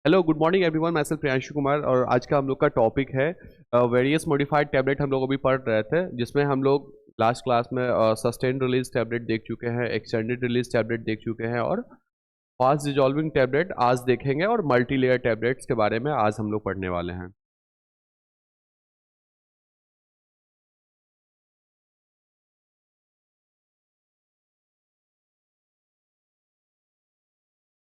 Hello good morning everyone, मैं self Priyanshu Kumar और आज का हम लोग का टॉपिक है वेरियस मॉडिफाइड टैबलेट। हम लोग अभी पढ़ रहे थे जिसमें हम लोग लास्ट क्लास में सस्टेन रिलीज टैबलेट देख चुके हैं, एक्सटेंडेड रिलीज टैबलेट देख चुके हैं और फास्ट डिजॉल्विंग टैबलेट आज देखेंगे और मल्टी लेयर टैबलेट्स के बारे में आज हम लोग पढ़ने वाले हैं।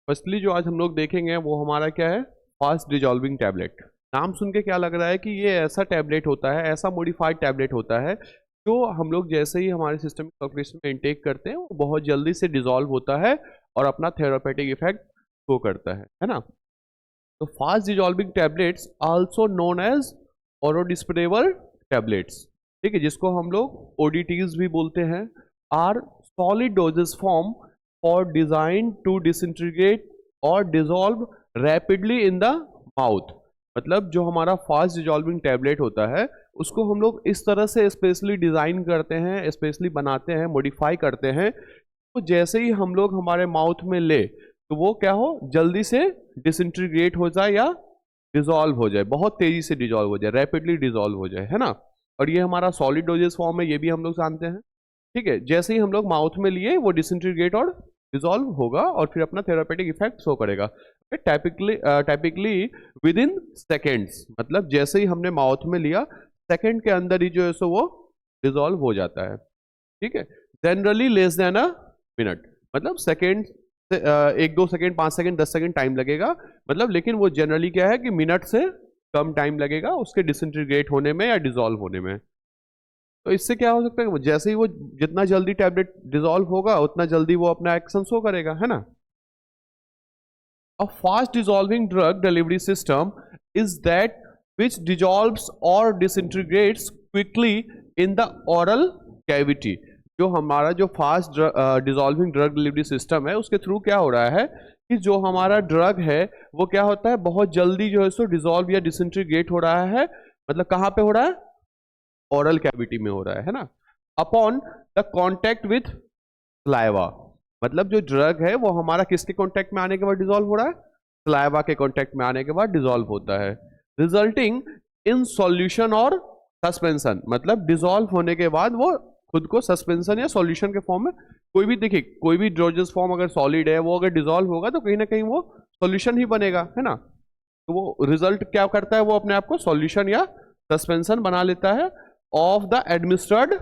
फर्स्टली जो आज हम लोग देखेंगे वो हमारा क्या है, फास्ट डिजॉल्विंग टैबलेट। नाम सुन के क्या लग रहा है कि ये ऐसा टैबलेट होता है, ऐसा मॉडिफाइड टैबलेट होता है जो हम लोग जैसे ही हमारे सिस्टम सर्कुलेशन में इंटेक करते हैं वो बहुत जल्दी से डिजॉल्व होता है और अपना थेरापेटिक इफेक्ट शो करता है ना। तो fast dissolving tablets also known as orodispersible tablets, ठीक है, जिसको हम लोग ओडीटीज भी बोलते हैं, आर सॉलिड डोजेस फॉर्म और डिजाइन टू डिसइंटीग्रेट और dissolve rapidly in the mouth. मतलब जो हमारा फास्ट डिजॉल्विंग टैबलेट होता है उसको हम लोग इस तरह से स्पेशली डिज़ाइन करते हैं, स्पेशली बनाते हैं, मॉडिफाई करते हैं तो जैसे ही हम लोग हमारे माउथ में ले तो वो क्या हो, जल्दी से डिसइंटीग्रेट हो जाए या डिजॉल्व हो जाए, बहुत तेजी से डिजॉल्व हो जाए, रैपिडली डिजॉल्व हो जाए, है ना। और ये हमारा सॉलिड डोजेस फॉर्म है, ये भी हम लोग जानते हैं, ठीक है। जैसे ही हम लोग माउथ में लिए वो डिसइंटीग्रेट और डिजॉल्व होगा और फिर अपना थेरापेटिक इफेक्ट शो करेगा टाइपिकली विद इन सेकेंड्स। मतलब जैसे ही हमने माउथ में लिया सेकेंड के अंदर ही जो है सो वो डिजॉल्व हो जाता है, ठीक है। Generally less than a minute, मतलब सेकेंड से 1-2 सेकेंड, 5 सेकेंड, 10 सेकेंड टाइम लगेगा, मतलब लेकिन वो जनरली क्या है कि मिनट से कम टाइम लगेगा उसके डिसइंटीग्रेट होने में या डिजॉल्व होने में। तो इससे क्या हो सकता है, जैसे ही वो जितना जल्दी टैबलेट डिसॉल्व होगा उतना जल्दी वो अपना एक्शन शो करेगा, है ना। A fast dissolving drug delivery system is that which dissolves or disintegrates quickly in the oral cavity। जो हमारा जो fast dissolving drug delivery system है उसके थ्रू क्या हो रहा है कि जो हमारा ड्रग है वो क्या होता है, बहुत जल्दी जो है सो डिसॉल्व या डिसइंटीग्रेट हो रहा है। मतलब कहाँ पे हो रहा है, ओरल कैविटी में हो रहा है ना। Upon the contact with saliva, मतलब जो ड्रग है वो हमारा किसके कॉन्टेक्ट में आने के बाद डिसॉल्व हो रहा है, सलाइवा के कॉन्टेक्ट में आने के बाद डिसॉल्व होता है, रिजल्टिंग इन सॉल्यूशन और सस्पेंशन। मतलब डिसॉल्व होने के बाद वो खुद को सस्पेंशन या सॉल्यूशन के फॉर्म में, कोई भी देखिए कोई भी ड्रोजेस फॉर्म अगर सॉलिड है वो अगर डिसॉल्व होगा तो कहीं ना कहीं वो सॉल्यूशन ही बनेगा, है ना। तो वो रिजल्ट क्या करता है, वो अपने आप को सॉल्यूशन या सस्पेंशन बना लेता है ऑफ द एडमिनिस्ट्र्ड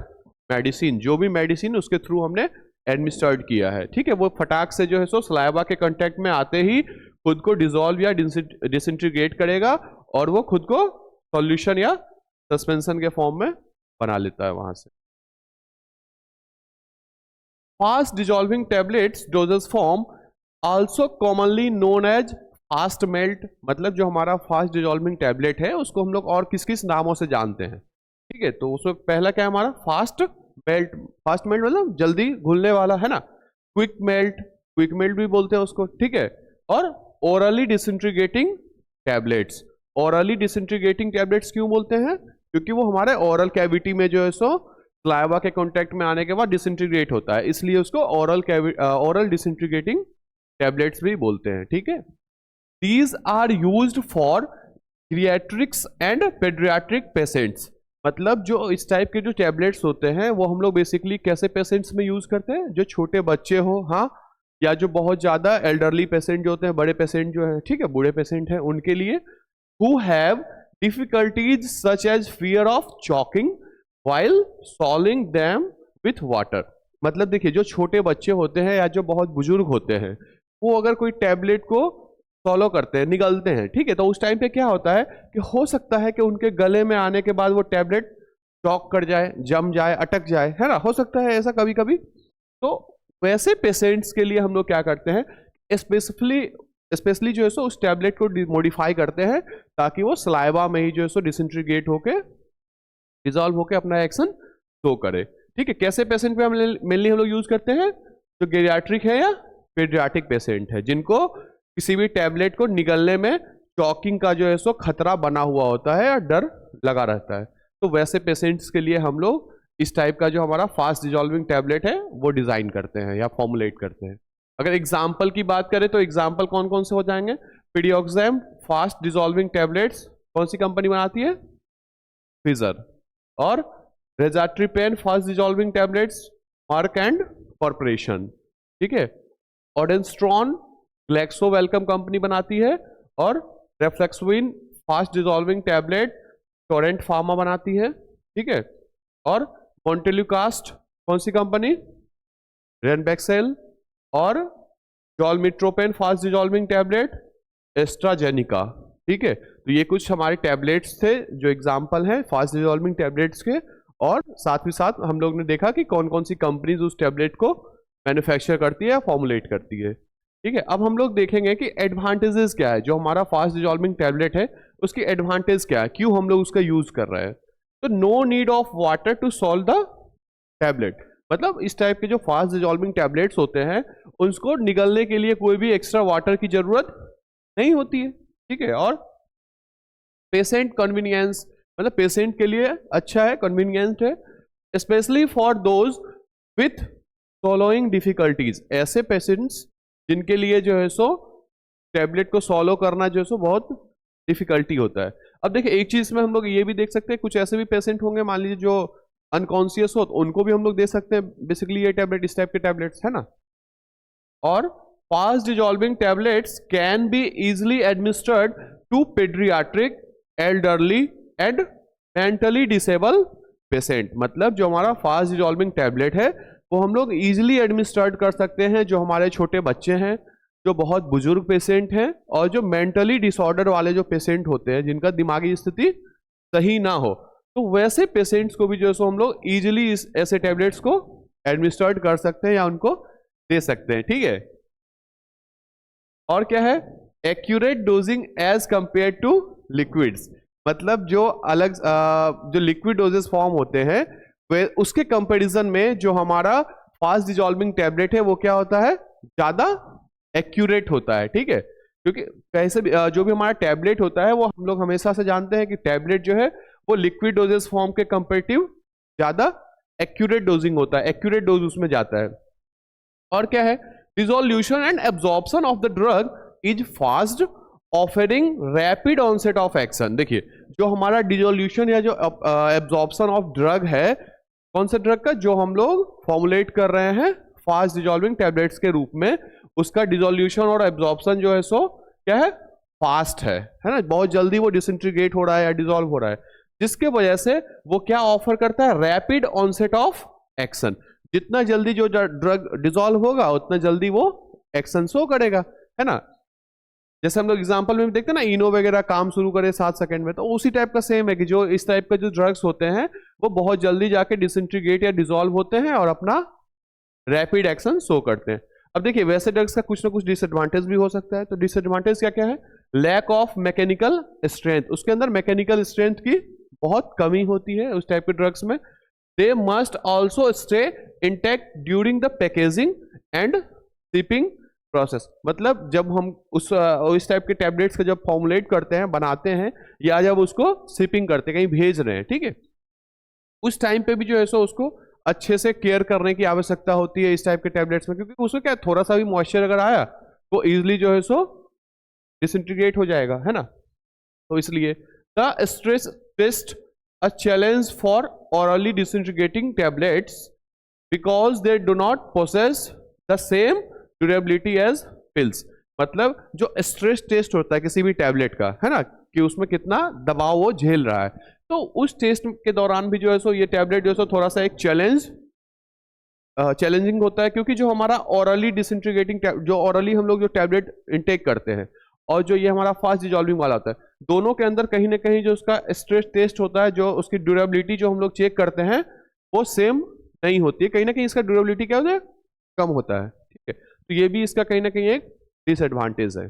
मेडिसिन। जो भी मेडिसिन उसके थ्रू हमने एडमिनिस्ट्र्ड किया है, ठीक है, वो फटाक से जो है सो सलाइवा के कांटेक्ट में आते ही खुद को डिसॉल्व या डिसइंटीग्रेट करेगा और वो खुद को सॉल्यूशन या सस्पेंशन के फॉर्म में बना लेता है वहां से। Fast dissolving tablets doses form also commonly known as fast melt. मतलब जो हमारा फास्ट डिसॉल्विंग टैबलेट है उसको हम लोग और किस किस नामों से जानते हैं, ठीक है। तो उसमें पहला क्या है हमारा फास्ट मेल्ट। फास्ट मेल्ट मतलब जल्दी घुलने वाला, है ना। क्विक मेल्ट भी बोलते हैं उसको, ठीक है। और orally disintegrating tablets. Orally disintegrating tablets क्यों बोलते हैं, क्योंकि वो हमारे ओरल कैविटी में जो है सो सलाइवा के कांटेक्ट में आने के बाद डिसइंटीग्रेट होता है, इसलिए उसको ओरल डिसइंटीग्रेटिंग टैबलेट्स भी बोलते हैं, ठीक है। These are used for pediatrics and pediatric patients. मतलब जो इस टाइप के जो टैबलेट्स होते हैं वो हम लोग बेसिकली कैसे पेशेंट्स में यूज करते हैं, जो छोटे बच्चे हो, हाँ, या जो बहुत ज्यादा एल्डरली पेशेंट जो होते हैं, बड़े पेशेंट जो है, ठीक है, बूढ़े पेशेंट हैं उनके लिए, who have difficulties such as fear of choking while swallowing them with water। मतलब देखिए जो छोटे बच्चे होते हैं या जो बहुत बुजुर्ग होते हैं वो अगर कोई टैबलेट को फॉलो करते हैं, निगलते हैं, ठीक है, तो उस टाइम पे क्या होता है कि हो सकता है कि उनके गले में आने के बाद वो टैबलेट चॉक कर जाए, जम जाए, अटक जाए, है ना, हो सकता है ऐसा कभी कभी। तो वैसे पेशेंट्स के लिए हम लोग क्या करते हैं, स्पेशली जो है सो उस टैबलेट को मॉडिफाई करते हैं ताकि वो सलाइवा में ही जो है सो डिसइंटीग्रेट होके डिसॉल्व होके अपना एक्शन शो करे, ठीक है। कैसे पेशेंट पे मेनली हम लोग यूज करते हैं, जो गेरियाट्रिक है या पीडियाट्रिक पेशेंट है जिनको किसी भी टैबलेट को निगलने में चॉकिंग का जो है सो खतरा बना हुआ होता है या डर लगा रहता है, तो वैसे पेशेंट्स के लिए हम लोग इस टाइप का जो हमारा फास्ट डिसॉल्विंग टैबलेट है वो डिजाइन करते हैं या फॉर्मुलेट करते हैं। अगर एग्जाम्पल की बात करें तो एग्जाम्पल कौन कौन से हो जाएंगे, पीडियोक्सेम फास्ट डिजॉल्विंग टैबलेट्स कौन सी कंपनी बनाती है? फिजर। और rizatriptan fast dissolving tablets Merck and corporation, ठीक है। ऑडेंस्ट्रॉन ग्लैक्सो वेलकम कंपनी बनाती है, और रेफ्लेक्सविन fast dissolving tablet Torrent Pharma बनाती है, ठीक है। और मोंटेल्यूकास्ट कौन सी कंपनी? रेनबेक्सेल। और जॉलमिट्रोपेन फास्ट डिजॉल्विंग टैबलेट एस्ट्राजेनिका, ठीक है। तो ये कुछ हमारे टैबलेट्स थे जो एग्जाम्पल हैं फास्ट डिजॉल्विंग टैबलेट्स के, और साथ ही साथ हम लोग ने देखा कि कौन कौन सी कंपनीज उस टैबलेट को मैन्युफैक्चर करती है या फॉर्मुलेट करती है, ठीक है। अब हम लोग देखेंगे कि एडवांटेजेस क्या है, जो हमारा फास्ट डिजॉल्विंग टैबलेट है उसकी एडवांटेज क्या है, क्यों हम लोग उसका यूज कर रहे हैं। तो no need of water to solve the tablet, मतलब इस टाइप के जो फास्ट डिजॉल्विंग टैबलेट्स होते हैं उसको निगलने के लिए कोई भी एक्स्ट्रा वाटर की जरूरत नहीं होती है, ठीक है। और पेशेंट कन्वीनियंस, मतलब पेशेंट के लिए अच्छा है, कन्वीनियंट है, specially for those with सॉलोइंग difficulties, ऐसे पेशेंट्स जिनके लिए जो है सो टैबलेट को सॉलो करना जो है सो बहुत डिफिकल्टी होता है। अब देखिए एक चीज में हम लोग ये भी देख सकते हैं, कुछ ऐसे भी पेशेंट होंगे मान लीजिए जो अनकॉन्शियस हो, तो उनको भी हम लोग दे सकते हैं बेसिकली ये टैबलेट, इस टाइप के टैबलेट्स है ना। और fast dissolving tablets can be easily administered to paediatric, elderly and mentally disable patient, मतलब जो हमारा फास्ट डिजॉल्विंग टैबलेट है वो हम लोग इजिली एडमिनिस्टर्ड कर सकते हैं जो हमारे छोटे बच्चे हैं, जो बहुत बुजुर्ग पेशेंट हैं, और जो मेंटली डिसऑर्डर वाले जो पेशेंट होते हैं जिनका दिमागी स्थिति सही ना हो, तो वैसे पेशेंट्स को भी जो है सो हम लोग इजिली ऐसे टैबलेट्स को एडमिनिस्टर्ड कर सकते हैं या उनको दे सकते हैं, ठीक है। और क्या है? Accurate dosing as compare to liquids, मतलब जो अलग जो लिक्विड डोजेस फॉर्म होते हैं वे उसके कंपैरिजन में जो हमारा फास्ट डिजॉल्विंग टैबलेट है वो क्या होता है? ज्यादा एक्यूरेट होता है, ठीक है। क्योंकि कैसे भी जो भी हमारा टैबलेट होता है वो हम लोग हमेशा से जानते हैं कि टैबलेट जो है वो लिक्विड डोजेस फॉर्म के कंपेरेटिव ज्यादा एक्यूरेट डोजिंग होता है, एक्यूरेट डोज उसमें जाता है। और क्या है? Dissolution and absorption of the drug is fast, offering rapid onset of action. देखिए जो हमारा डिसोल्यूशन या जो एब्जॉर्प्शन ऑफ ड्रग है, कौन से ड्रग का? जो हम लोग फॉर्मुलेट कर रहे हैं फास्ट डिजॉल्विंग टैबलेट्स के रूप में, उसका डिसोल्यूशन और एब्जॉर्प्शन जो है सो क्या है? फास्ट है ना, बहुत जल्दी वो डिसइंटीग्रेट हो रहा है या डिसॉल्व हो रहा है, जिसके वजह से वो क्या ऑफर करता है? Rapid onset of action. जितना जल्दी जो ड्रग डिसॉल्व होगा उतना जल्दी वो एक्शन शो करेगा, है ना। जैसे हम लोग एग्जांपल में भी देखते हैं ना, इनो वगैरह काम शुरू करे 7 सेकंड में, तो उसी टाइप का सेम है कि जो इस टाइप के जो ड्रग्स होते हैं वो बहुत जल्दी जाके डिसइंटीग्रेट या डिसॉल्व होते हैं और अपना रैपिड एक्शन शो करते हैं। अब देखिए वैसे ड्रग्स का कुछ ना कुछ डिसएडवांटेज भी हो सकता है, तो डिसएडवांटेज क्या क्या है? लैक ऑफ मैकेनिकल स्ट्रेंथ, उसके अंदर मैकेनिकल स्ट्रेंथ की बहुत कमी होती है उस टाइप के ड्रग्स में। They must also stay intact during the packaging and shipping process, मतलब जब हम उस टाइप के टैबलेट्स का जब फॉर्मुलेट करते हैं, बनाते हैं, या जब उसको शिपिंग करते हैं, कहीं भेज रहे हैं, ठीक है, उस टाइम पे भी जो है सो उसको अच्छे से केयर करने की आवश्यकता होती है इस टाइप के टैबलेट्स में, क्योंकि उसमें क्या थोड़ा सा भी मॉइस्चर अगर आया तो इजिली जो है सो डिसइंटीग्रेट हो जाएगा, है ना। तो इसलिए the stress test a challenge for orally disintegrating tablets because they do not possess the same durability as pills, मतलब जो स्ट्रेस टेस्ट होता है किसी भी टैबलेट का, है ना, कि उसमें कितना दबाव वो झेल रहा है, तो उस टेस्ट के दौरान भी जो है सो ये टैबलेट जो है सो थोड़ा सा एक चैलेंजिंग होता है, क्योंकि जो हमारा ऑरली डिसइंटीग्रेटिंग, जो ऑरली हम लोग जो टैबलेट इंटेक करते हैं और जो ये हमारा फास्ट डिजॉल्विंग वाला होता है, दोनों के अंदर कहीं ना कहीं जो उसका स्ट्रेस टेस्ट होता है, जो उसकी ड्यूरेबिलिटी जो हम लोग चेक करते हैं वो सेम नहीं होती है, कहीं ना कहीं इसका ड्यूरेबिलिटी क्या होता है? कम होता है, ठीक है। तो ये भी इसका कहीं ना कहीं एक डिसएडवांटेज है।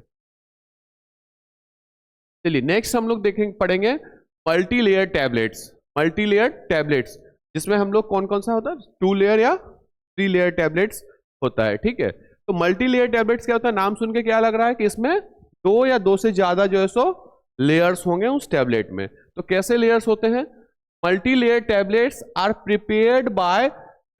चलिए नेक्स्ट हम लोग देखेंगे, पढ़ेंगे multi layer tablets. Multi layer tablets जिसमें हम लोग कौन कौन सा होता है? 2 लेयर या 3 लेयर टैबलेट्स होता है, ठीक है। तो मल्टी लेयर टैबलेट्स क्या होता है? नाम सुन के क्या लग रहा है कि इसमें 2 या 2 से ज्यादा जो है सो लेयर्स होंगे उस टैबलेट में। तो कैसे लेयर्स होते हैं? Multi layer tablets are prepared by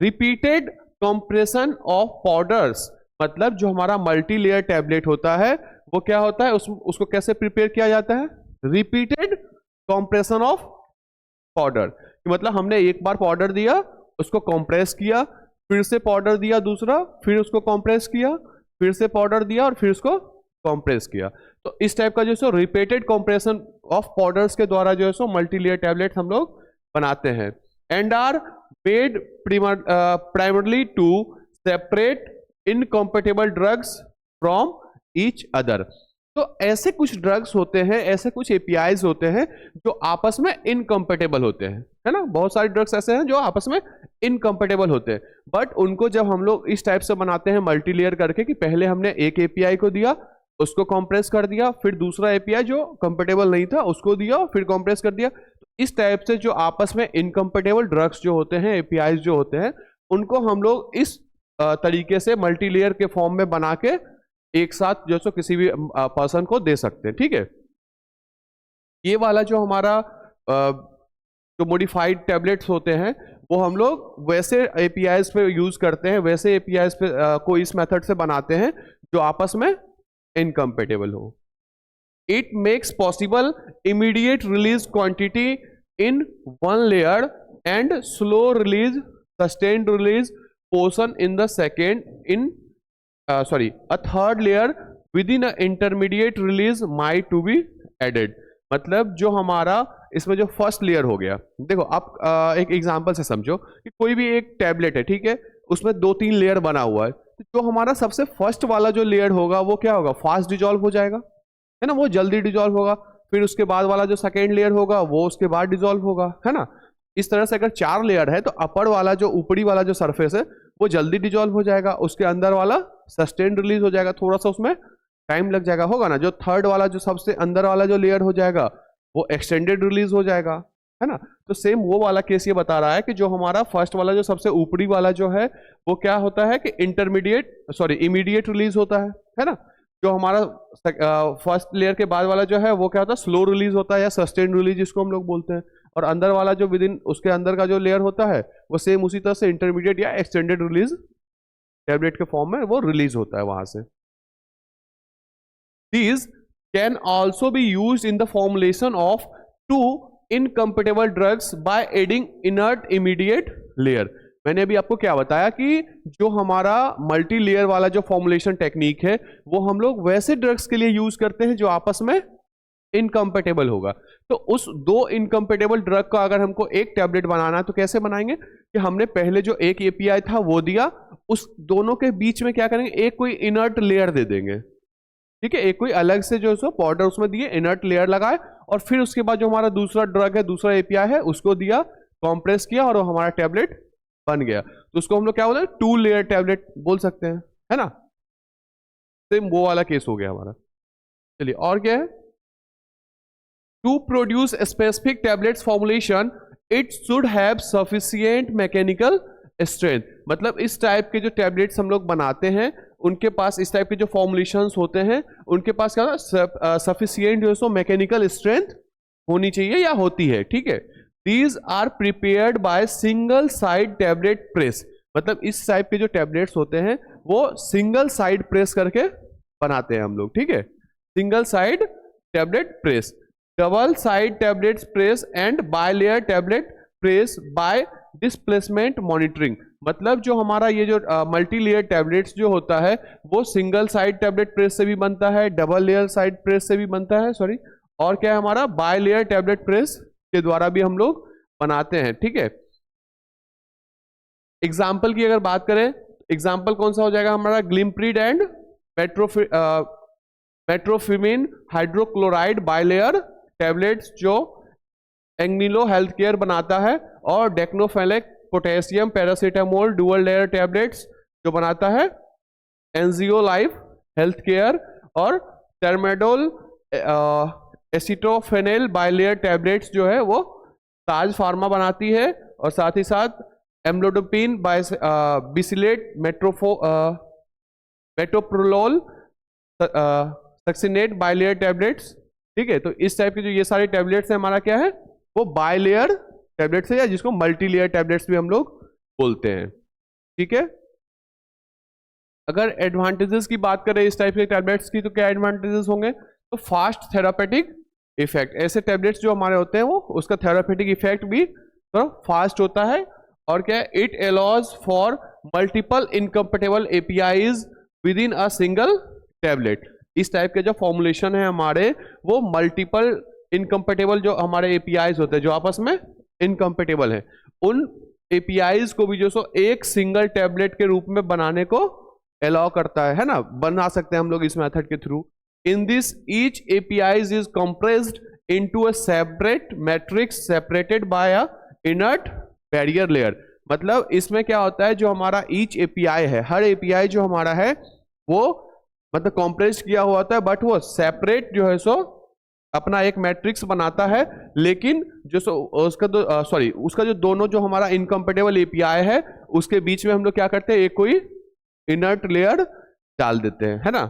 repeated compression of powders, मतलब जो हमारा मल्टी लेयर टैबलेट होता है वो क्या होता है, उसको कैसे प्रिपेयर किया जाता है, रिपीटेड कॉम्प्रेशन ऑफ पाउडर। मतलब हमने एक बार पाउडर दिया, उसको कॉम्प्रेस किया, फिर से पाउडर दिया दूसरा, फिर उसको कॉम्प्रेस किया, फिर से पाउडर दिया और फिर उसको कॉम्प्रेस किया। तो इस टाइप का जो है रिपीटेड कॉम्प्रेशन ऑफ पाउडर्स के द्वारा जो है सो मल्टीलेयर टैबलेट हम लोग बनाते हैं। And are made primarily to separate incompatible drugs from each other. तो ऐसे कुछ ड्रग्स होते हैं, ऐसे कुछ एपीआईज होते हैं जो आपस में इनकम्पेटेबल होते हैं, है ना। बहुत सारे ड्रग्स ऐसे हैं जो आपस में इनकम्पेटेबल होते हैं, बट उनको जब हम लोग इस टाइप से बनाते हैं मल्टीलेयर करके कि पहले हमने एक एपीआई को दिया, उसको कॉम्प्रेस कर दिया, फिर दूसरा एपीआई जो कंपेटेबल नहीं था उसको दिया, फिर कॉम्प्रेस कर दिया। इस टाइप से जो आपस में इनकम्पेटेबल ड्रग्स जो होते हैं, एपीआईज जो होते हैं, उनको हम लोग इस तरीके से मल्टीलेयर के फॉर्म में बना के एक साथ जो सो किसी भी पर्सन को दे सकते हैं, ठीक है। ये वाला जो हमारा जो मॉडिफाइड टैबलेट्स होते हैं वो हम लोग वैसे एपीआईज पे यूज करते हैं, वैसे एपीआईज पे को इस मेथड से बनाते हैं जो आपस में इनकम्पेटेबल हो। It makes possible immediate release quantity in one layer and slow release, sustained release portion in the second in a third layer within a intermediate release might to be added। मतलब जो हमारा इसमें जो first layer हो गया, देखो आप एक एग्जांपल से समझो कि कोई भी एक टैबलेट है, ठीक है, उसमें 2-3 लेयर बना हुआ है। तो जो हमारा सबसे फर्स्ट वाला जो लेयर होगा वो क्या होगा, फास्ट डिजॉल्व हो जाएगा, है ना, वो जल्दी डिजॉल्व होगा। फिर उसके बाद वाला जो सेकेंड लेयर होगा वो उसके बाद डिजॉल्व होगा, है ना। इस तरह से अगर 4 लेयर है तो अपर वाला जो ऊपरी वाला जो सरफेस है वो जल्दी डिजॉल्व हो जाएगा, उसके अंदर वाला सस्टेन रिलीज हो जाएगा, थोड़ा सा उसमें टाइम लग जाएगा, होगा ना। जो थर्ड वाला जो सबसे अंदर वाला जो लेयर हो जाएगा वो एक्सटेंडेड रिलीज हो जाएगा, है ना। तो सेम वो वाला केस ये बता रहा है कि जो हमारा फर्स्ट वाला जो सबसे ऊपरी वाला जो है वो क्या होता है कि इमीडिएट रिलीज होता है ना। जो हमारा फर्स्ट लेयर के बाद वाला जो है वो क्या होता है, स्लो रिलीज होता है या सस्टेन रिलीज जिसको हम लोग बोलते हैं। और अंदर वाला जो विद इन उसके अंदर का जो लेयर होता है वो सेम उसी तरह से इंटरमीडिएट या एक्सटेंडेड रिलीज टैबलेट के फॉर्म में वो रिलीज होता है वहां से। These can also be used in the formulation of two incompatible drugs by adding inert immediate layer। मैंने अभी आपको क्या बताया कि जो हमारा मल्टी लेयर वाला जो फॉर्मुलेशन टेक्निक है वो हम लोग वैसे ड्रग्स के लिए यूज करते हैं जो आपस में इनकम्पेटेबल होगा। तो उस 2 इनकम्पेटेबल ड्रग का अगर हमको एक टैबलेट बनाना है तो कैसे बनाएंगे कि हमने पहले जो एक एपीआई था वो दिया, उस दोनों के बीच में क्या करेंगे, एक कोई इनर्ट लेयर दे देंगे, ठीक है, एक कोई अलग से जो सो पाउडर उसमें दिए, इनर्ट लेयर लगाए, और फिर उसके बाद जो हमारा दूसरा ड्रग है, दूसरा एपीआई है, उसको दिया, कॉम्प्रेस किया और हमारा टैबलेट बन गया। तो उसको हम लोग क्या बोलते हैं, 2 लेयर टैबलेट बोल सकते हैं, है ना। सेम वो वाला केस हो गया हमारा। चलिए और क्या है, to produce specific tablets formulation it should have sufficient mechanical strength. मतलब इस टाइप के जो टैबलेट्स हम लोग बनाते हैं उनके पास इस टाइप के जो फॉर्मुलेशंस होते हैं उनके पास क्या सफिशिएंट जो सो मैकेनिकल स्ट्रेंथ होनी चाहिए या होती है, ठीक है। These are prepared by single side tablet press. मतलब इस टाइप के जो टैबलेट्स होते हैं वो सिंगल साइड प्रेस करके बनाते हैं हम लोग, ठीक है, single side tablet press. Double side tablets press and bilayer tablet press bye displacement monitoring. मतलब जो हमारा ये जो मल्टी लेयर टैबलेट्स जो होता है वो सिंगल साइड टैबलेट प्रेस से भी बनता है, डबल लेयर साइड प्रेस से भी बनता है, सॉरी, और क्या है हमारा बाय लेयर टैबलेट प्रेस के द्वारा भी हम लोग बनाते हैं, ठीक है। एग्जाम्पल की अगर बात करें, एग्जाम्पल कौन सा हो जाएगा हमारा, glimepiride and metformin hydrochloride bilayer tablets जो एंग्निलो हेल्थ केयर बनाता है, और diclofenac potassium paracetamol dual layer tablets जो बनाता है एनजीओ लाइफ हेल्थ केयर, और टर्मेडोल एसिटोफेनेल बायलेयर टैबलेट्स जो है वो ताज फार्मा बनाती है, और साथ ही साथ एम्लोडोपिन बिसिलेट मेटोप्रोलोल सक्सिनेट बायलेयर टैबलेट्स, ठीक है। तो इस टाइप के जो ये सारे टैबलेट्स हैं हमारा क्या है, वो बायलेयर टैबलेट्स है, या जिसको मल्टी लेयर टैबलेट्स भी हम लोग बोलते हैं, ठीक है। अगर एडवांटेजेस की बात करें इस टाइप के टैबलेट्स की, तो क्या एडवांटेजेस होंगे? तो फास्ट थेरापेटिक इफेक्ट, ऐसे टैबलेट्स जो हमारे होते हैं वो उसका थेरापेटिक इफेक्ट भी तो फास्ट होता है। और क्या, it allows for multiple incompatible APIs with in a single tablet. इस टाइप के जो फॉर्मुलेशन है हमारे, वो मल्टीपल इनकम्पेटेबल जो हमारे एपीआईज होते हैं जो आपस में इनकम्पेटेबल है, उन एपीआईज को भी जो सो एक सिंगल टैबलेट के रूप में बनाने को अलाउ करता है ना, बना सकते हैं हम लोग इस मेथड के through. In this each APIs is compressed into a separate matrix separated by a inert barrier layer. मतलब इसमें क्या होता है, जो हमारा ईच एपीआई है, हर एपीआई जो हमारा है वो मतलब कॉम्प्रेस किया हुआ होता है, बट वो सेपरेट जो है सो अपना एक मैट्रिक्स बनाता है। लेकिन जो सो उसका उसका जो दोनों जो हमारा इनकम्पेटेबल एपीआई है उसके बीच में हम लोग क्या करते हैं, एक कोई इनर्ट लेयर डाल देते हैं, है ना।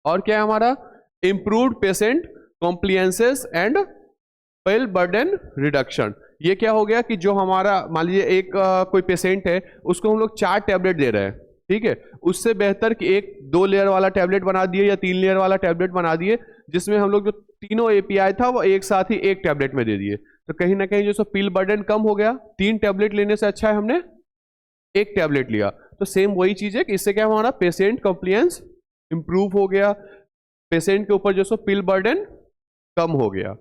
और क्या है हमारा, improved patient compliances and pill burden reduction. ये क्या हो गया कि जो हमारा मान लीजिए एक कोई पेशेंट है, उसको हम लोग 4 टैबलेट दे रहे हैं, ठीक है, उससे बेहतर कि एक 2 लेयर वाला टैबलेट बना दिए या 3 लेयर वाला टैबलेट बना दिए, जिसमें हम लोग जो तीनों एपीआई था वो एक साथ ही एक टैबलेट में दे दिए। तो कहीं ना कहीं जो सो पिल बर्डन कम हो गया। 3 टैबलेट लेने से अच्छा है हमने एक टैबलेट लिया। तो सेम वही चीज है कि इससे क्या हमारा पेशेंट कंप्लियंस इंप्रूव हो गया, पेशेंट के ऊपर जो सो पिल बर्डन कम हो गया,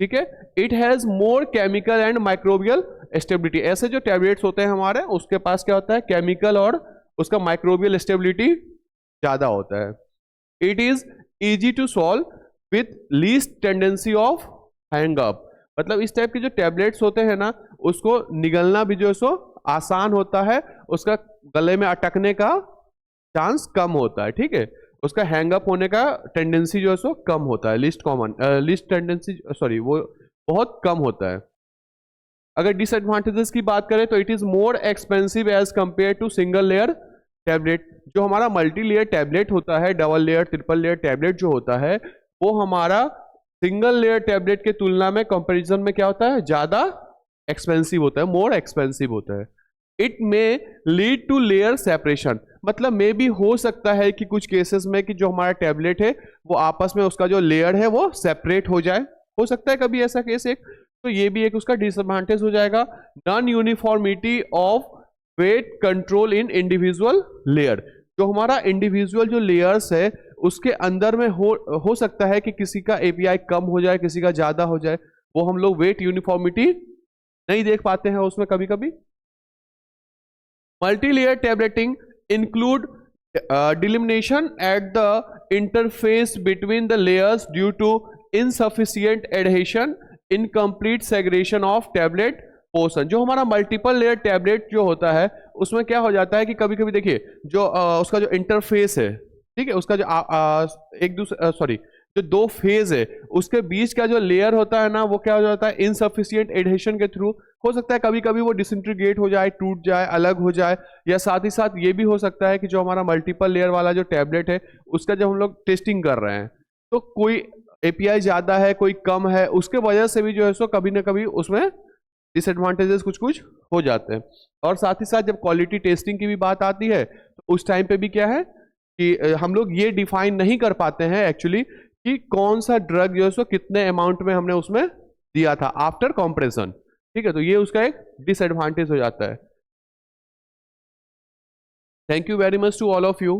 ठीक है। It has more chemical and microbial stability. ऐसे जो टैबलेट्स होते हैं हमारे, उसके पास क्या होता है, केमिकल और उसका माइक्रोबियल स्टेबिलिटी ज्यादा होता है। It is easy to solve with least tendency of hang up. मतलब इस टाइप के जो टैबलेट्स होते हैं ना, उसको निगलना भी जो है सो आसान होता है, उसका गले में अटकने का चांस कम होता है, ठीक है, उसका हैंग अप होने का टेंडेंसी जो है सो कम होता है, लीस्ट टेंडेंसी वो बहुत कम होता है। अगर डिसएडवांटेजेस की बात करें तो it is more expensive as compare to single layer tablet. जो हमारा मल्टी लेयर टैबलेट होता है, double layer triple layer tablet जो होता है, वो हमारा सिंगल लेयर टैबलेट के तुलना में कंपैरिजन में क्या होता है, ज्यादा एक्सपेंसिव होता है, मोर एक्सपेंसिव होता है। It may lead to layer separation. मतलब मे भी हो सकता है कि कुछ केसेस में कि जो हमारा टैबलेट है वो आपस में उसका जो लेयर है वो सेपरेट हो जाए, हो सकता है कभी ऐसा केस एक, तो ये भी एक उसका डिसएडवांटेज हो जाएगा। Non uniformity of weight control in individual layer. जो हमारा इंडिविजुअल जो लेयर्स है उसके अंदर में हो सकता है कि किसी का एपीआई कम हो जाए, किसी का ज्यादा हो जाए, वो हम लोग वेट यूनिफॉर्मिटी नहीं देख पाते हैं उसमें कभी कभी। मल्टी-layer tableting include delimitation at the interface between the layers due to insufficient adhesion, incomplete segregation of tablet portion। जो हमारा मल्टीपल लेयर टैबलेट जो होता है उसमें क्या हो जाता है कि कभी कभी देखिए जो उसका जो इंटरफेस है, ठीक है, उसका जो एक दूसरे जो 2 फेज है उसके बीच का जो लेयर होता है ना, वो क्या हो जाता है, इनसफिशिएंट एडहेशन के थ्रू हो सकता है कभी कभी वो डिसइंटीग्रेट हो जाए, टूट जाए, अलग हो जाए। या साथ ही साथ ये भी हो सकता है कि जो हमारा मल्टीपल लेयर वाला जो टैबलेट है उसका जब हम लोग टेस्टिंग कर रहे हैं तो कोई एपीआई ज्यादा है, कोई कम है, उसके वजह से भी जो है सो कभी ना कभी उसमें डिसएडवांटेजेस कुछ कुछ हो जाते हैं। और साथ ही साथ जब क्वालिटी टेस्टिंग की भी बात आती है तो उस टाइम पे भी क्या है कि हम लोग ये डिफाइन नहीं कर पाते हैं एक्चुअली कि कौन सा ड्रग जो है सो कितने अमाउंट में हमने उसमें दिया था आफ्टर कॉम्प्रेशन, ठीक है, तो ये उसका एक डिसएडवांटेज हो जाता है। Thank you very much to all of you.